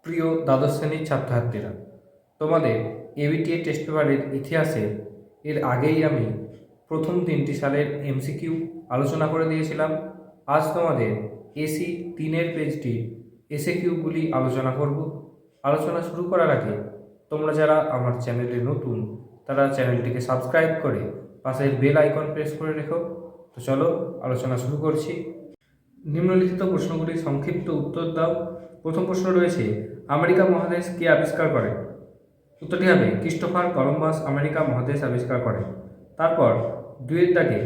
প্রিয় দ্বাদশ শ্রেণীর ছাত্রছাত্রীরা, তোমাদের এবিটিএ টেস্ট পেপারের ইতিহাসে এর আগেই আমি প্রথম 3টি সালের এমসিকিউ আলোচনা করে দিয়েছিলাম। আজ তোমাদের এসি 3-এর পেজটি এসএকিউগুলি আলোচনা করব। আলোচনা শুরু করার আগে তোমরা যারা আমার চ্যানেলে নতুন তারা চ্যানেলটিকে সাবস্ক্রাইব করে পাশের বেল আইকন প্রেস করে রেখো। তো চলো আলোচনা শুরু করছি। নিম্নলিখিত প্রশ্নগুলির সংক্ষিপ্ত উত্তর দাও। প্রথম প্রশ্ন রয়েছে, আমেরিকা মহাদেশ কে আবিষ্কার করে? উত্তরটি হবে ক্রিস্টোফার কলম্বাস আমেরিকা মহাদেশ আবিষ্কার করেন। তারপর দুয়ের দাগে,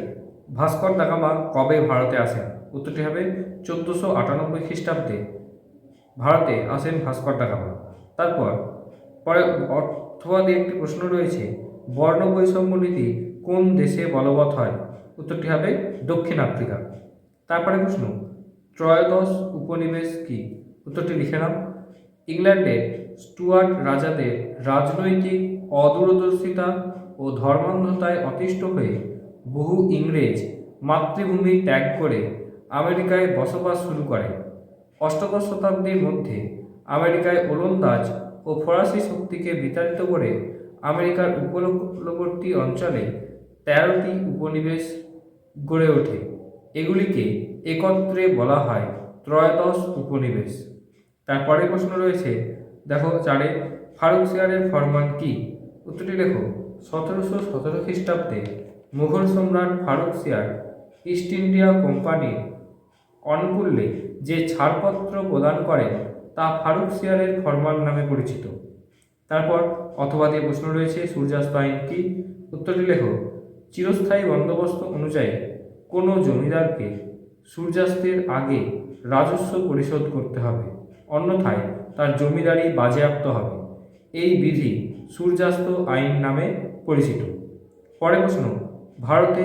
ভাস্কর দা গামা কবে ভারতে আসেন? উত্তরটি হবে 1498 খ্রিস্টাব্দে ভারতে আসেন ভাস্কর দা গামা। তারপর পরে অর্থবাদী একটি প্রশ্ন রয়েছে, বর্ণ বৈষম্য নীতি কোন দেশে বলবৎ হয়? উত্তরটি হবে দক্ষিণ আফ্রিকা। তারপরে প্রশ্ন, ত্রয়োদশ উপনিবেশ কি? উত্তরটি লিখে নাও। ইংল্যান্ডের স্টুয়ার্ট রাজাদের রাজনৈতিক অদূরদর্শিতা ও ধর্মান্ধতায় অতিষ্ঠ হয়ে বহু ইংরেজ মাতৃভূমি ত্যাগ করে আমেরিকায় বসবাস শুরু করে। অষ্টাদশ শতাব্দীর মধ্যে আমেরিকায় ওলন্দাজ ও ফরাসি শক্তিকে বিতাড়িত করে আমেরিকার উপকূলবর্তী অঞ্চলে 13টি উপনিবেশ গড়ে ওঠে। এগুলিকে একত্রে বলা হয় ত্রয়োদশ উপনিবেশ। তারপরে প্রশ্ন রয়েছে, দেখো 4-এ, ফারুকসিয়ারের ফরমান কি? উত্তরটি লেখো। 1717 খ্রিস্টাব্দে মুঘল সম্রাট ফারুকসিয়ার ইস্ট ইন্ডিয়া কোম্পানির অনুকূল্যে যে ছাড়পত্র প্রদান করেন তা ফারুকসিয়ারের ফরমান নামে পরিচিত। তারপর অথবা দিয়ে প্রশ্ন রয়েছে, সূর্যাস্ত আইন কি? উত্তরটি লেখো। চিরস্থায়ী বন্দোবস্ত অনুযায়ী কোনো জমিদারকে সূর্যাস্তের আগে রাজস্ব পরিশোধ করতে হবে, অন্যথায় তার জমিদারি বাজেয়াপ্ত হবে। এই বিধি সূর্যাস্ত আইন নামে পরিচিত। পরের প্রশ্ন, ভারতে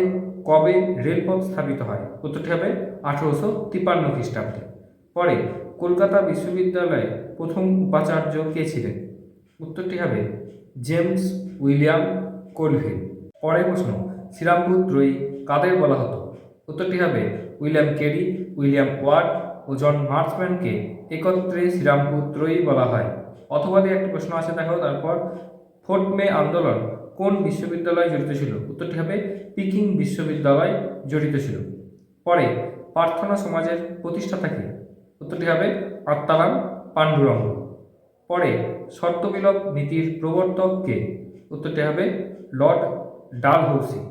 কবে রেলপথ স্থাপিত হয়? উত্তরটি হবে 1853 খ্রিস্টাব্দে। পরে কলকাতা বিশ্ববিদ্যালয়ে প্রথম উপাচার্য কে ছিলেন? উত্তরটি হবে জেমস উইলিয়াম কোলভিল। পরের প্রশ্ন, শ্রীরামপুর ত্রয়ী কাদের বলা হতো? উত্তরটি হবে উইলিয়াম কেরি, উইলিয়াম ওয়ার্ড ও জন মার্চম্যানকে একত্রে শ্রীরামপুর ত্রয়ী বলা হয়। অথবা দিয়ে একটি প্রশ্ন আছে, দেখো। তারপর ফোর্ট মে আন্দোলন কোন বিশ্ববিদ্যালয় জড়িত ছিল? উত্তরটি হবে পিকিং বিশ্ববিদ্যালয় জড়িত ছিল। পরে প্রার্থনা সমাজের প্রতিষ্ঠাতা কে? উত্তরটি হবে আত্মারাম পাণ্ডুরঙ্গ। পরে শর্তবিলোপ নীতির প্রবর্তক কে? উত্তরটি হবে লর্ড ডালহৌসি।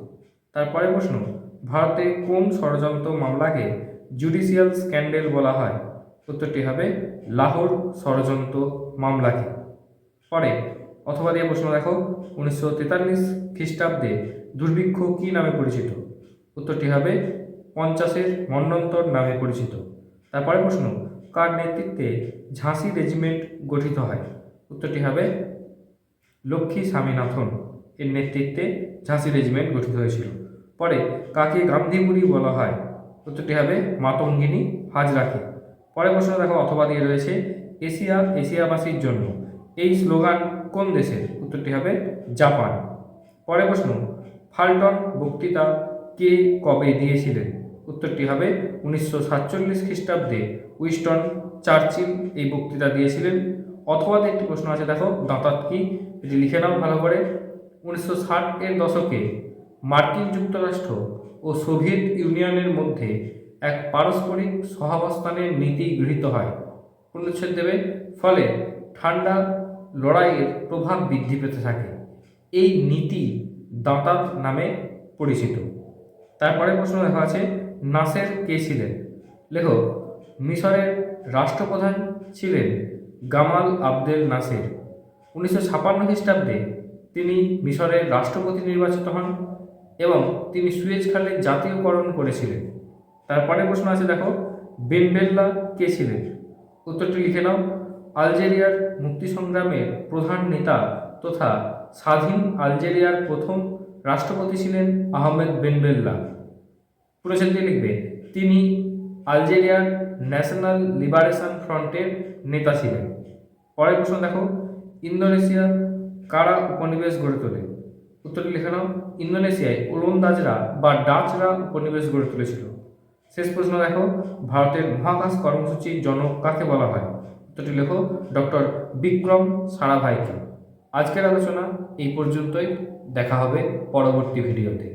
তারপরে প্রশ্ন, ভারতে কোন ষড়যন্ত্র মামলাকে জুডিশিয়াল স্ক্যান্ডেল বলা হয়? উত্তরটি হবে লাহোর ষড়যন্ত্র মামলাকে। পরে অথবা দিয়ে প্রশ্ন দেখো, 1943 খ্রিস্টাব্দে দুর্ভিক্ষ কি নামে পরিচিত? উত্তরটি হবে 50-এর মন্বন্তর নামে পরিচিত। তারপরে প্রশ্ন, কার নেতৃত্বে ঝাঁসি রেজিমেন্ট গঠিত হয়? উত্তরটি হবে লক্ষ্মী স্বামীনাথন এর নেতৃত্বে ঝাঁসি রেজিমেন্ট গঠিত হয়েছিল। পরে কাকে গান্ধীবুড়ি বলা হয়? উত্তরটি হবে মাতঙ্গিনী হাজরাকে। পরের প্রশ্ন দেখো, অথবা দিয়ে রয়েছে, এশিয়া এশিয়াবাসীর জন্য এই স্লোগান কোন দেশের? উত্তরটি হবে জাপান। পরের প্রশ্ন, ফাল্টন বক্তৃতা কে কবে দিয়েছিলেন? উত্তরটি হবে 1947 খ্রিস্টাব্দে উইনস্টন চার্চিল এই বক্তৃতা দিয়েছিলেন। অথবা একটি প্রশ্ন আছে, দেখো। দাঁতাত কি? এটি লিখে নাও ভালো করে। 1960-এর দশকে মার্কিন যুক্তরাষ্ট্র ও সোভিয়েত ইউনিয়নের মধ্যে এক পারস্পরিক সহাবস্থানের নীতি গৃহীত হয়। পূর্ণচ্ছেদ দেবে। ফলে ঠান্ডা লড়াইয়ের প্রভাব বৃদ্ধি পেতে থাকে। এই নীতি দাঁতাত নামে পরিচিত। তারপরে প্রশ্ন দেখা আছে, নাসের কে ছিলেন? লেখো। মিশরের রাষ্ট্রপ্রধান ছিলেন গামাল আবদেল নাসের। 1956 খ্রিস্টাব্দে তিনি মিশরের রাষ্ট্রপতি নির্বাচিত হন এবং তিনি সুয়েজ খালের জাতীয়করণ করেছিলেন। তারপরে প্রশ্ন আছে, দেখো। বেন বেল্লা কে ছিলেন? উত্তরটি লিখে নাও। আলজেরিয়ার মুক্তি সংগ্রামের প্রধান নেতা তথা স্বাধীন আলজেরিয়ার প্রথম রাষ্ট্রপতি ছিলেন আহমেদ বেন বেল্লা। পুরোছেদ দিয়ে লিখবে, তিনি আলজেরিয়ার ন্যাশনাল লিবারেশন ফ্রন্টের নেতা ছিলেন। পরের প্রশ্ন দেখো, ইন্দোনেশিয়া কারা উপনিবেশ গড়ে তোলে? উত্তরটি লিখে নাও। ইন্দোনেশিয়ায় ওলন্দাজরা বা ডাচরা উপনিবেশ গড়ে তুলেছিল। শেষ প্রশ্ন দেখো, ভারতের মহাকাশ কর্মসূচির জনক কাকে বলা হয়? উত্তরটি লেখো ডক্টর বিক্রম সারাভাইকে। আজকের আলোচনা এই পর্যন্তই, দেখা হবে পরবর্তী ভিডিওতে।